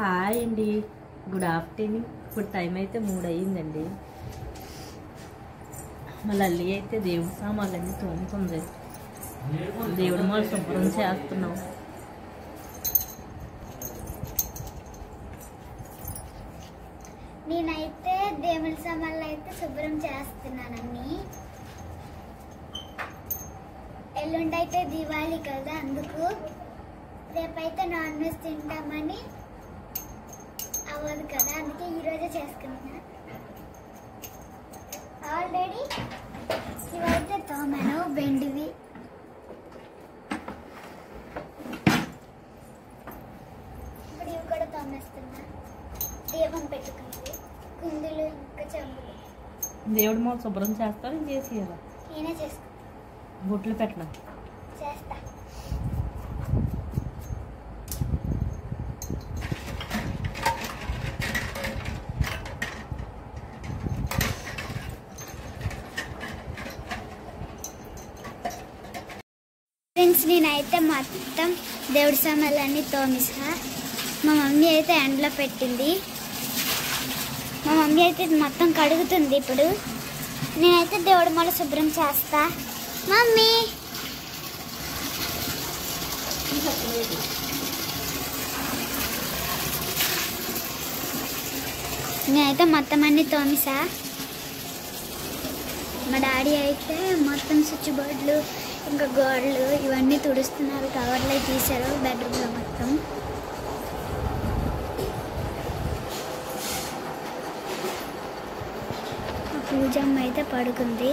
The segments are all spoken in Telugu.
హాయ్ అండి, గుడ్ ఆఫ్టర్నూన్. ఇప్పుడు టైం అయితే 3 అయ్యిందండి. మా లల్లి అయితే దేవుడి సామాన్లన్నీ తోముతుంది. దేవుడి మాల శుభ్రం చేస్తున్నాం. నేనైతే దేవుడి సామాన్లు అయితే శుభ్రం చేస్తున్నానండి. ఎల్లుండి అయితే దివాళీ కదా, అందుకు రేపైతే నాన్ వెజ్ తింటామని అవ్వదు కదా, అందుకే ఈరోజే చేసుకుంటున్నా. ఆల్రెడీ ఇవైతే తోమాను, బెండివి. ఇప్పుడు ఇవి కూడా తోమేస్తున్నా. దీపం పెట్టుకుంది, కుందులు ఇంకా చెంబులు. దేవుడి మాల శుభ్రం చేస్తాను, చేసి నేనే చేసుకుంటా. బొట్లు పెట్టడం చేస్తా. ఫ్రెండ్స్, నేనైతే మొత్తం దేవుడి సామాన్లన్నీ తోమిసా. మా మమ్మీ అయితే ఎండలో పెట్టింది. మా మమ్మీ అయితే మొత్తం కడుగుతుంది. ఇప్పుడు నేనైతే దేవుడి మాల శుభ్రం చేస్తా. మమ్మీ నేనైతే మొత్తం అన్ని తోమిసా. మా డాడీ అయితే మొత్తం స్విచ్ బోర్డులు ఇంకా గోడలు ఇవన్నీ తుడుస్తున్నారు. కవర్లు తీశారు బెడ్రూమ్లో మొత్తం. పూజమ్మ అయితే పడుకుంది.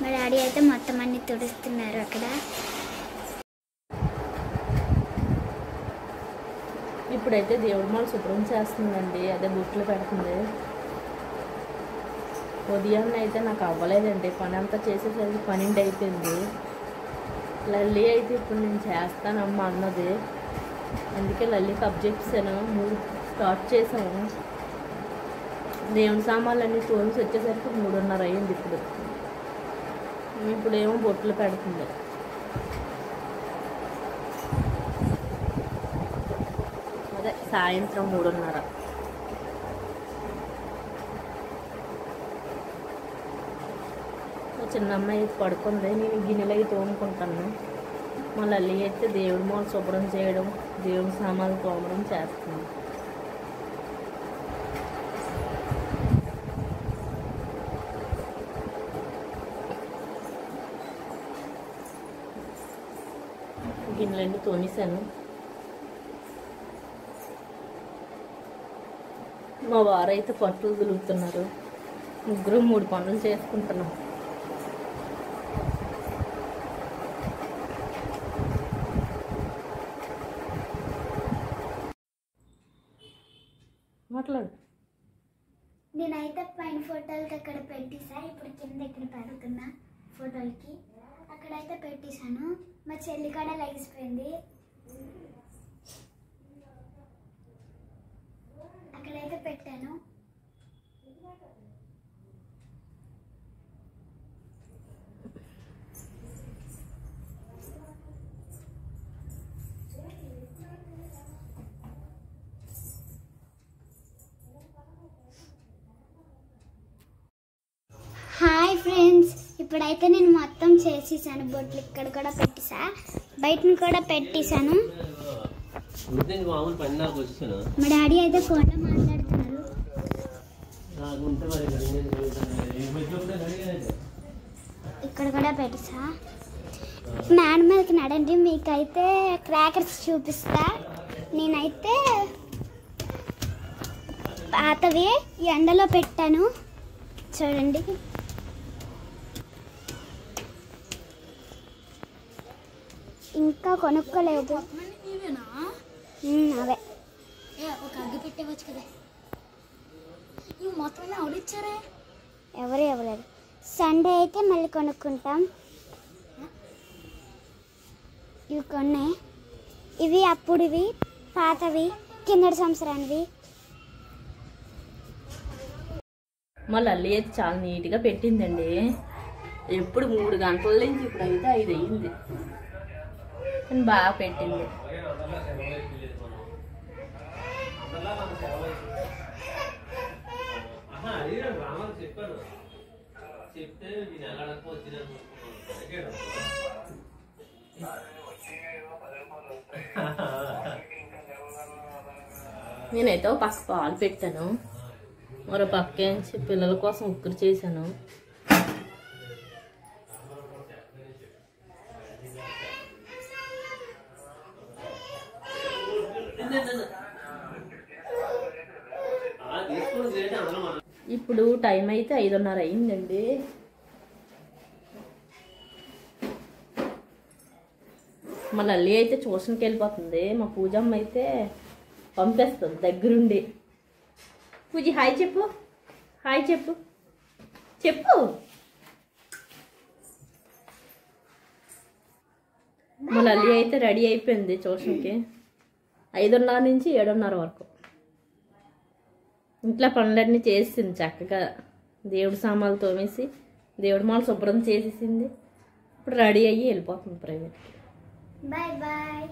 మా డాడీ అయితే మొత్తం అన్ని తుడుస్తున్నారు అక్కడ. ఇప్పుడైతే దేవుడి మాల శుభ్రం చేస్తుందండి, అదే బొట్లు పెడుతుంది. ఉదయాన్నే అయితే నాకు అవ్వలేదండి, పని అంతా చేసేసరికి 12 అయిపోయింది. లల్లి అయితే ఇప్పుడు నేను చేస్తానమ్మా అన్నది, అందుకే లల్లికి అబ్జెక్ట్సాను 3 స్టార్ట్ చేసాము. దేవుడి సామాన్లన్నీ తోమిసి వచ్చేసరికి 3:30 అయ్యింది. ఇప్పుడేమో బొట్లు పెడుతుంది. అదే సాయంత్రం 3:30. చిన్న అమ్మాయి పడుకుంది, నేను గిన్నెలు అవి తోముకుంటాను. మా లల్లి అయితే దేవుడి మాల శుభ్రం చేయడం, దేవుడి సామాన్లు తోమడం చేస్తుంది. గిన్నెలన్నీ తోమేశాను. మా వారైతే పట్టులు దులుపుతున్నారు. ముగ్గురు 3 పనులు చేసుకుంటున్నాం. మాట్లాడు. నేనైతే పైన ఫోటోలకి అక్కడ పెట్టేసా. ఇప్పుడు కింద ఇక్కడ పెడుతున్నా ఫోటోలకి. అక్కడైతే పెట్టేశాను. మా చెల్లి కూడా లెగిసిపోయింది. అక్కడైతే పెట్టాను. హాయ్ ఫ్రెండ్స్, ఇప్పుడైతే నేను మొత్తం చేసేసాను. బొట్లు ఇక్కడ కూడా పెట్టేసా, బయటను కూడా పెట్టేశాను. మా డాడీ అయితే ఫోన్లో మాట్లాడుతున్నారు. ఇక్కడ కూడా పెట్టేసా. మ్యాన్ మీదకి నడండి, మీకైతే క్రాకర్స్ చూపిస్తా. నేనైతే పాతవి ఎండలో పెట్టాను, చూడండి. ఇంకా కొనుక్కోలేదు. అవే ఒక అగ్గి పెట్టవచ్చు కదా. ఇవి మొత్తం ఆవిడిచ్చారే, ఎవరు ఇవ్వలేదు. సండే అయితే మళ్ళీ కొనుక్కుంటాం. ఇవి కొన్నాయి. ఇవి అప్పుడువి, పాతవి, కిందటి సంవత్సరానివి. మా లల్లి అయితే చాలా నీట్గా పెట్టిందండి. ఎప్పుడు 3 గంటల నుంచి ఇప్పుడైతే 5 అయ్యింది. కానీ బాగా పెట్టింది. నేనైతే ఒక పక్క పాలు పెట్టాను, మరో పక్క పిల్లల కోసం ఉక్కురు చేశాను. ఇప్పుడు టైం అయితే 5:30 అయిందండి. మా లల్లి అయితే ట్యూషన్కి వెళ్ళిపోతుంది. మా పూజమ్మ అయితే పంపేస్తుంది దగ్గరుండి. పూజ హాయ్ చెప్పు, హాయ్ చెప్పు, చెప్పు. మా లల్లి అయితే రెడీ అయిపోయింది ట్యూషన్కి. 5:30 నుంచి 7:30 వరకు ఇంట్లో పనులన్నీ చేసింది చక్కగా. దేవుడి సామాన్లు తోమేసి దేవుడి మాలు శుభ్రం చేసేసింది. ఇప్పుడు రెడీ అయ్యి వెళ్ళిపోతుంది ప్రైవేట్కి. Bye bye.